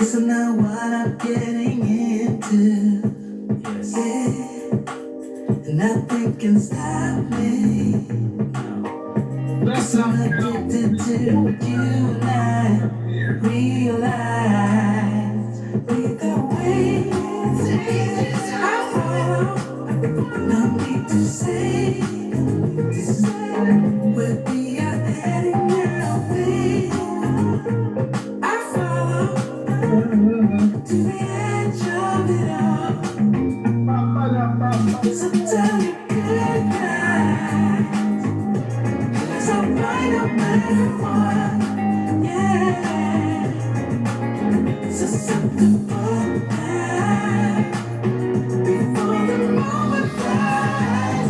Cause I know what I'm getting into. Yeah. And nothing can stop me. Cause I'm addicted to you and I realize with the way I fall. No need to say, where we are heading now, babe. I follow to the edge of it all. So tell me good night. Cause I'll fight no matter what. Yeah. Susceptible now. Before the moment flies.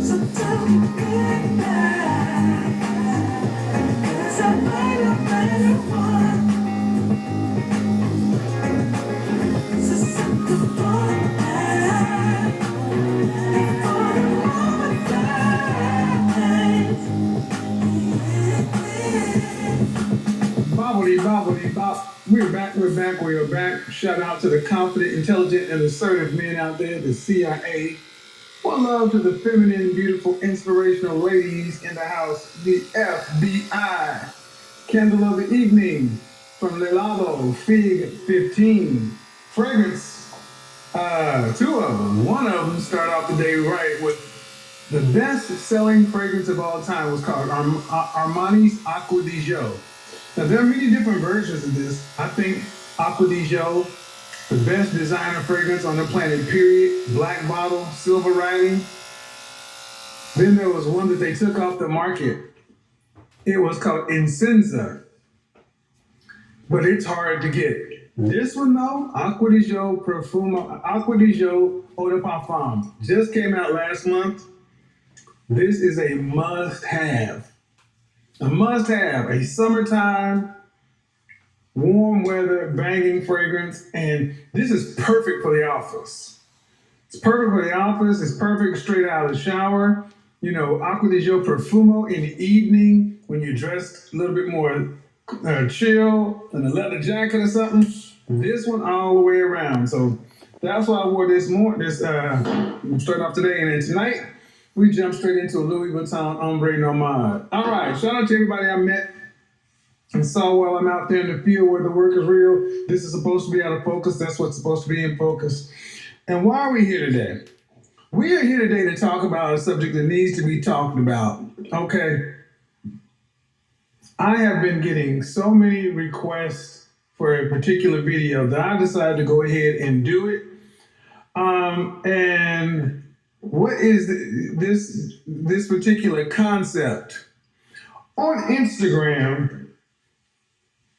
So tell me good night. Cause I'll fight no matter what. Bobbity bop. We're back. Shout out to the confident, intelligent, and assertive men out there, the CIA. One love to the feminine, beautiful, inspirational ladies in the house, the FBI. Candle of the evening from Lelado, Fig 15. Fragrance, two of them. One of them started off the day right with the best-selling fragrance of all time was called Armani's Acqua di Gio. Now, there are many different versions of this. I think Acqua di Gio, the best designer fragrance on the planet, period. Black bottle, silver writing. Then there was one that they took off the market. It was called Incenza, but it's hard to get. This one though, Acqua di Gio Eau de Parfum, just came out last month. This is a must-have. A summertime, warm weather, banging fragrance, and this is perfect for the office. It's perfect for the office. It's perfect straight out of the shower. You know, Acqua di Gio Profumo in the evening when you're dressed a little bit more chill in a leather jacket or something. This one all the way around. So that's why I wore this straight off today, and then tonight we jump straight into a Louis Vuitton Ombre Nomade. All right, shout out to everybody I met and saw while I'm out there in the field where the work is real. This is supposed to be out of focus. That's what's supposed to be in focus. And why are we here today? We are here today to talk about a subject that needs to be talked about. Okay. I have been getting so many requests for a particular video that I decided to go ahead and do it. And what is this particular concept? On Instagram,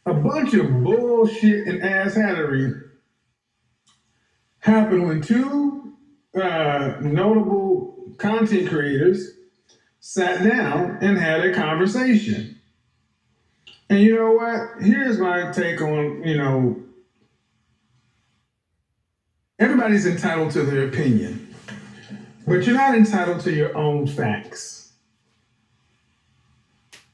a bunch of bullshit and asshattery happened when two notable content creators sat down and had a conversation. And you know what? Here's my take on, everybody's entitled to their opinion, but you're not entitled to your own facts.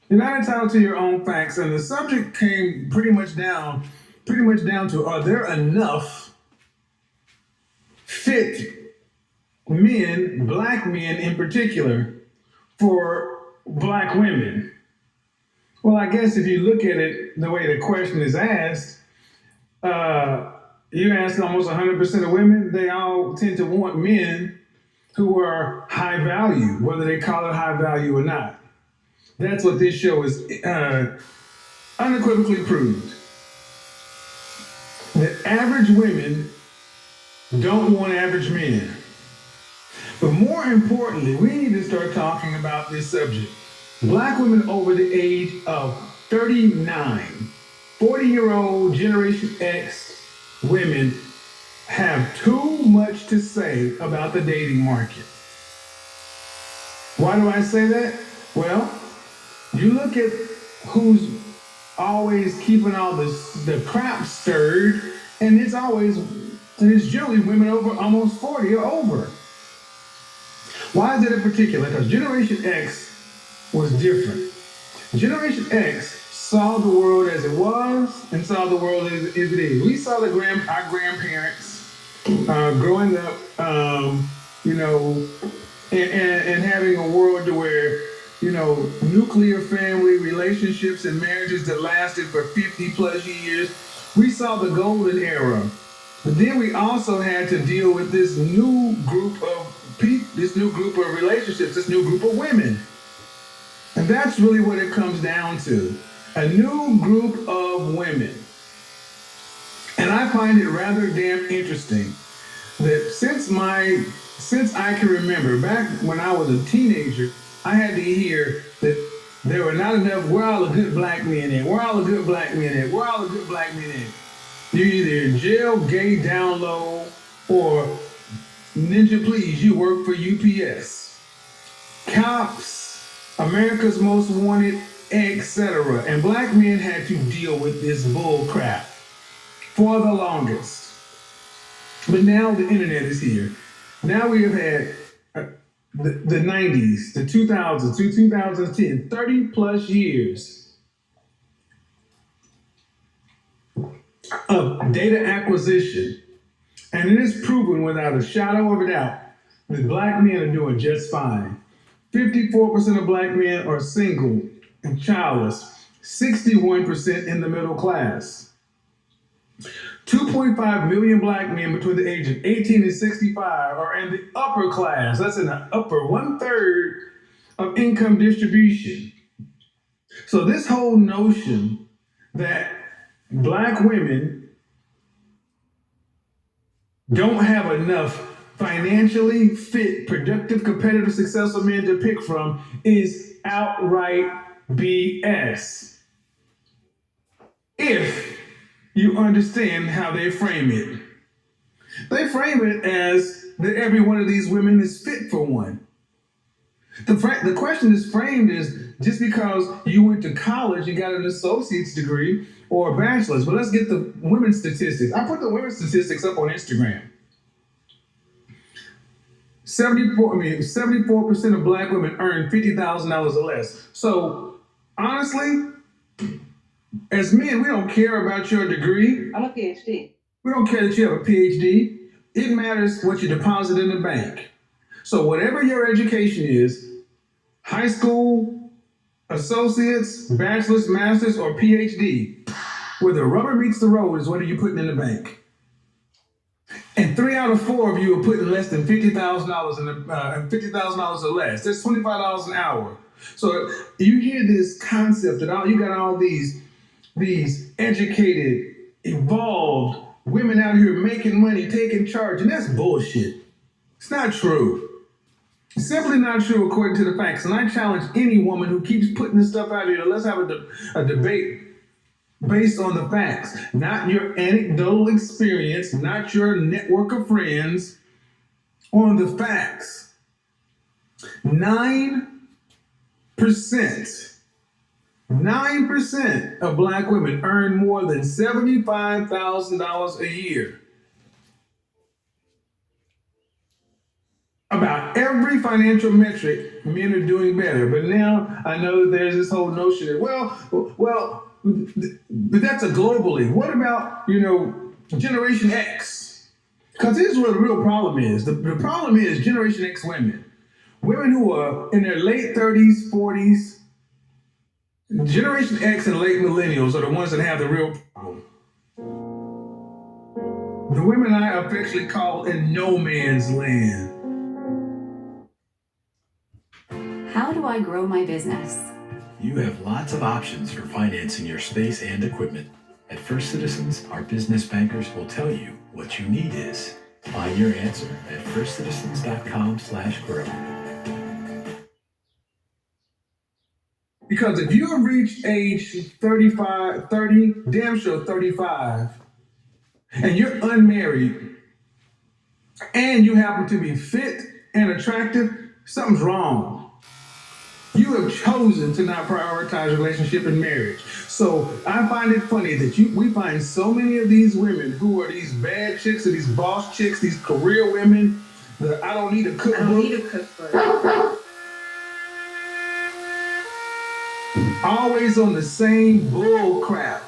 You're not entitled to your own facts. And the subject came pretty much down to, are there enough fit men, black men in particular, for black women? Well, I guess if you look at it the way the question is asked, you ask almost 100% of women, they all tend to want men who are high value, whether they call it high value or not. That's what this show is unequivocally proved. that average women don't want average men. But more importantly, we need to start talking about this subject. Black women over the age of 39, 40-year-old Generation X women have too much to say about the dating market. Why do I say that? Well, you look at who's always keeping all the crap stirred, and it's generally women over almost 40 or over. Why is that in particular? Because Generation X was different. Generation X saw the world as it was and saw the world as it is. We saw our grandparents growing up, you know, and having a world to where, you know, nuclear family relationships and marriages that lasted for 50 plus years. We saw the golden era. But then we also had to deal with this new group of people, this new group of relationships, this new group of women. And that's really what it comes down to. A new group of women. And I find it rather damn interesting that since I can remember, back when I was a teenager, I had to hear that there were not enough, where all the good black men at? Where all the good black men at? Where all the good black men at? You're either in jail, gay, down low, or ninja please, you work for UPS. Cops, America's Most Wanted, etc. And black men had to deal with this bull crap for the longest. But now the internet is here. Now we have had the 90s, the 2000s, 2010, 30 plus years of data acquisition. And it is proven without a shadow of a doubt that black men are doing just fine. 54% of black men are single and childless, 61% in the middle class. 2.5 million black men between the age of 18 and 65 are in the upper class. That's in the upper 1/3 of income distribution. So this whole notion that black women don't have enough financially fit, productive, competitive, successful men to pick from is outright BS. If you understand how they frame it. They frame it as that every one of these women is fit for one. The question is framed as just because you went to college and got an associate's degree or a bachelor's. But let's get the women's statistics. I put the women's statistics up on Instagram. 74% of black women earn $50,000 or less. So honestly, as men, we don't care about your degree. I'm a PhD. We don't care that you have a PhD. It matters what you deposit in the bank. So whatever your education is, high school, associates, bachelor's, master's, or PhD, where the rubber meets the road is what are you putting in the bank? And 3 out of 4 of you are putting less than $50,000 in the $50,000 or less. That's $25 an hour. So you hear this concept that you got all these educated, evolved women out here making money, taking charge, and that's bullshit. It's not true. It's simply not true according to the facts. And I challenge any woman who keeps putting this stuff out here. Let's have a debate based on the facts, not your anecdotal experience, not your network of friends, on the facts. 9% of black women earn more than $75,000 a year. About every financial metric, men are doing better. But now I know that there's this whole notion that, but that's a globally. What about, Generation X? Because here's what the real problem is. The problem is Generation X women. Women who are in their late 30s, 40s. Generation X and late millennials are the ones that have the real problem. The women I affectionately call in no man's land. How do I grow my business? You have lots of options for financing your space and equipment. At First Citizens, our business bankers will tell you what you need is. Find your answer at firstcitizens.com/grow. Because if you have reached age 35, 30, damn sure 35, and you're unmarried, and you happen to be fit and attractive, something's wrong. You have chosen to not prioritize relationship and marriage. So I find it funny that we find so many of these women who are these bad chicks or these boss chicks, these career women, that I don't need a cookbook. Always on the same bull crap.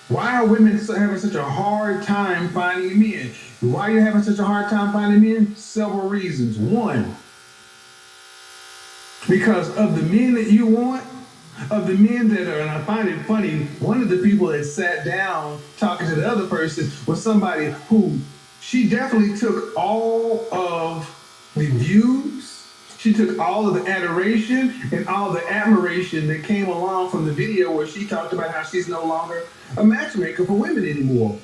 Why are women having such a hard time finding men? Why are you having such a hard time finding men? Several reasons. One, because of the men that you want, of the men that are, and I find it funny, one of the people that sat down talking to the other person was somebody who, she definitely took all of the views, she took all of the adoration and all the admiration that came along from the video where she talked about how she's no longer a matchmaker for women anymore.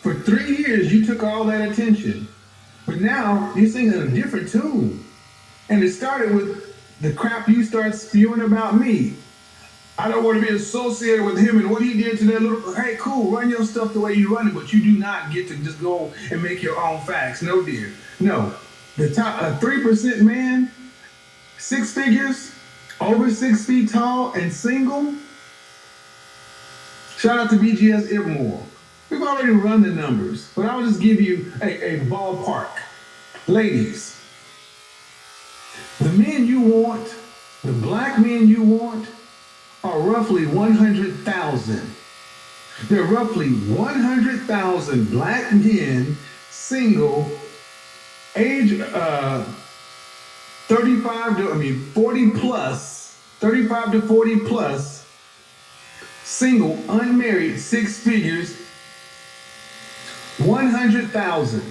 For 3 years, you took all that attention, but now you're singing a different tune. And it started with the crap you start spewing about me. I don't want to be associated with him and what he did to that little, hey, cool, run your stuff the way you run it, but you do not get to just go and make your own facts. No, dear. No. The top, a 3% man, 6 figures, over 6 feet tall and single. Shout out to BGS Ibmore. We've already run the numbers, but I'll just give you a ballpark. Ladies, the men you want, the black men you want, are roughly 100,000. There are roughly 100,000 black men, single, age 40 plus, 35 to 40 plus, single, unmarried, 6 figures, 100,000,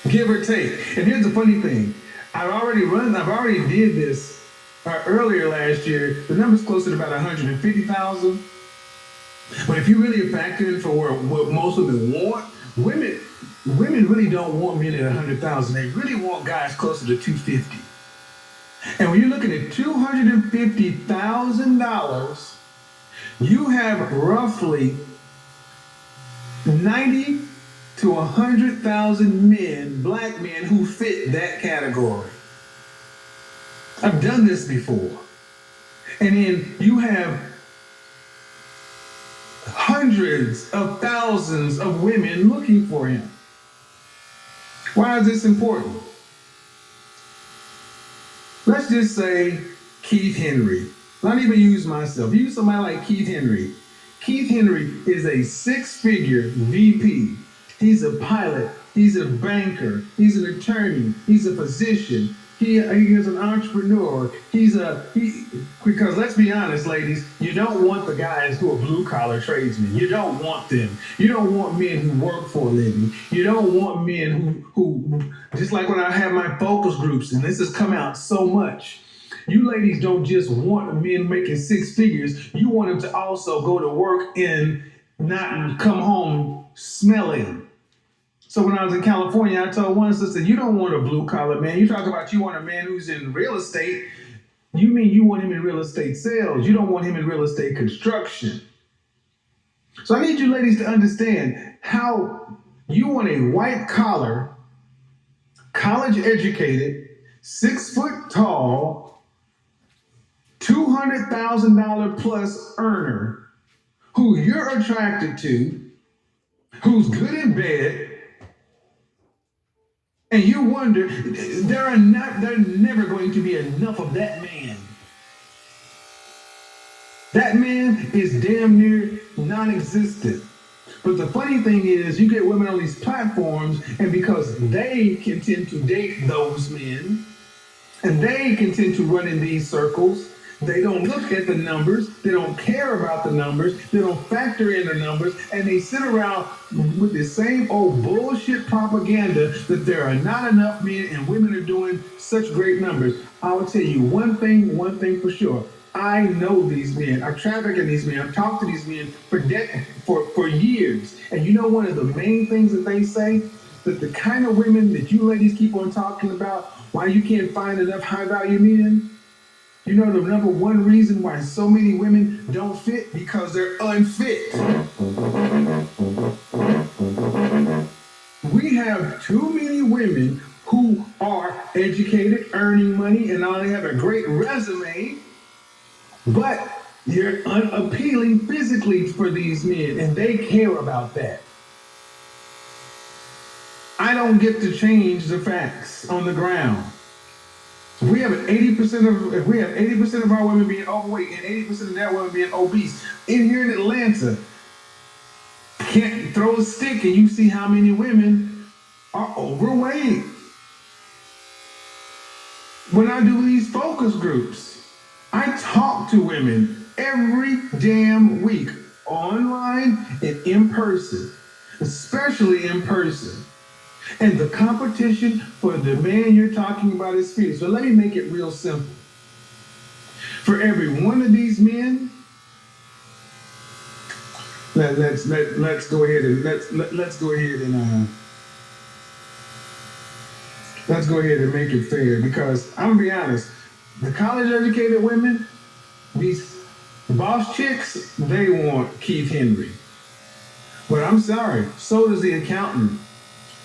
give or take. And here's the funny thing. I've already did this earlier last year. The number's closer to about 150,000. But if you really factor in for what most women want, women really don't want men at 100,000. They really want guys closer to 250. And when you're looking at $250,000, you have roughly 90 to 100,000 men, black men, who fit that category. I've done this before. And then you have hundreds of thousands of women looking for him. Why is this important? Let's just say Keith Henry. Not even use myself. Use somebody like Keith Henry. Keith Henry is a 6-figure VP. He's a pilot. He's a banker. He's an attorney. He's a physician. He is an entrepreneur. Because let's be honest, ladies, you don't want the guys who are blue-collar tradesmen. You don't want them. You don't want men who work for a living. You don't want men who just like when I have my focus groups, and this has come out so much, you ladies don't just want men making 6 figures. You want them to also go to work and not come home smelling. So when I was in California, I told one sister, you don't want a blue-collar man. You talk about you want a man who's in real estate. You mean you want him in real estate sales. You don't want him in real estate construction. So I need you ladies to understand how you want a white-collar, college-educated, 6 foot tall, $200,000 plus earner who you're attracted to, who's good in bed, and you wonder, there's never going to be enough of that man. That man is damn near non-existent. But the funny thing is, you get women on these platforms, and because they can tend to date those men, and they can tend to run in these circles, they don't look at the numbers, they don't care about the numbers, they don't factor in the numbers, and they sit around with the same old bullshit propaganda that there are not enough men and women are doing such great numbers. I will tell you one thing for sure. I know these men. I've trafficked in these men. I've talked to these men for years. And you know one of the main things that they say? That the kind of women that you ladies keep on talking about, why you can't find enough high value men? You know the number one reason why so many women don't fit? Because they're unfit. We have too many women who are educated, earning money, and not only have a great resume, but you're unappealing physically for these men, and they care about that. I don't get to change the facts on the ground. If we have 80% of our women being overweight and 80% of that women being obese, in here in Atlanta, can't throw a stick and you see how many women are overweight. When I do these focus groups, I talk to women every damn week, online and in person, especially in person. And the competition for the man you're talking about is fierce. So let me make it real simple. For every one of these men, let's go ahead and let's go ahead and make it fair, because I'm gonna be honest, the college educated women, these boss chicks, they want Keith Henry. But I'm sorry, so does the accountant.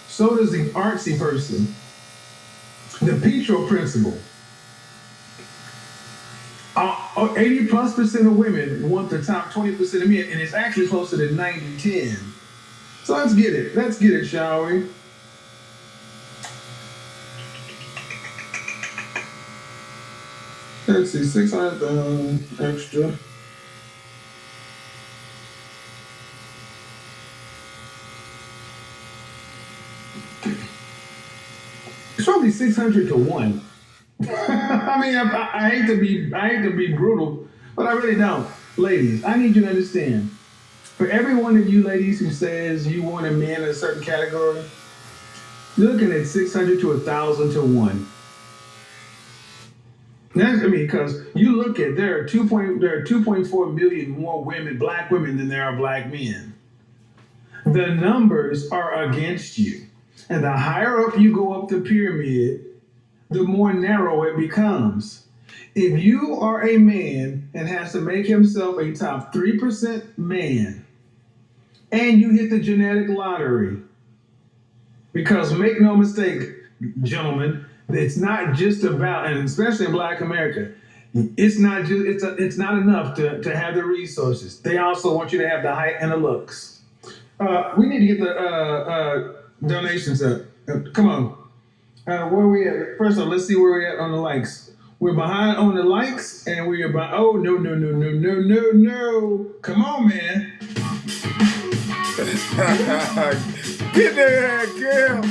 So does the artsy person. The Petro principal. 80+% of women want the top 20% of men, and it's actually closer to 90-10. So let's get it. Let's get it, shall we? Let's see, 600 extra. It's probably 600 to 1. I mean, I hate to be brutal, but I really don't. Ladies, I need you to understand. For every one of you ladies who says you want a man in a certain category, you're looking at 600 to 1,000 to 1. Because you look at there are 2.4 million more women, black women, than there are black men. The numbers are against you, and the higher up you go up the pyramid, the more narrow it becomes. If you are a man and has to make himself a top 3% man, and you hit the genetic lottery, because make no mistake, gentlemen, it's not just about, and especially in Black America, it's not enough to have the resources. They also want you to have the height and the looks. We need to get the donations up. Come on. Where we at? First of all, let's see where we're at on the likes. We're behind on the likes, and we are by. Oh no! Come on, man. Get there, girl.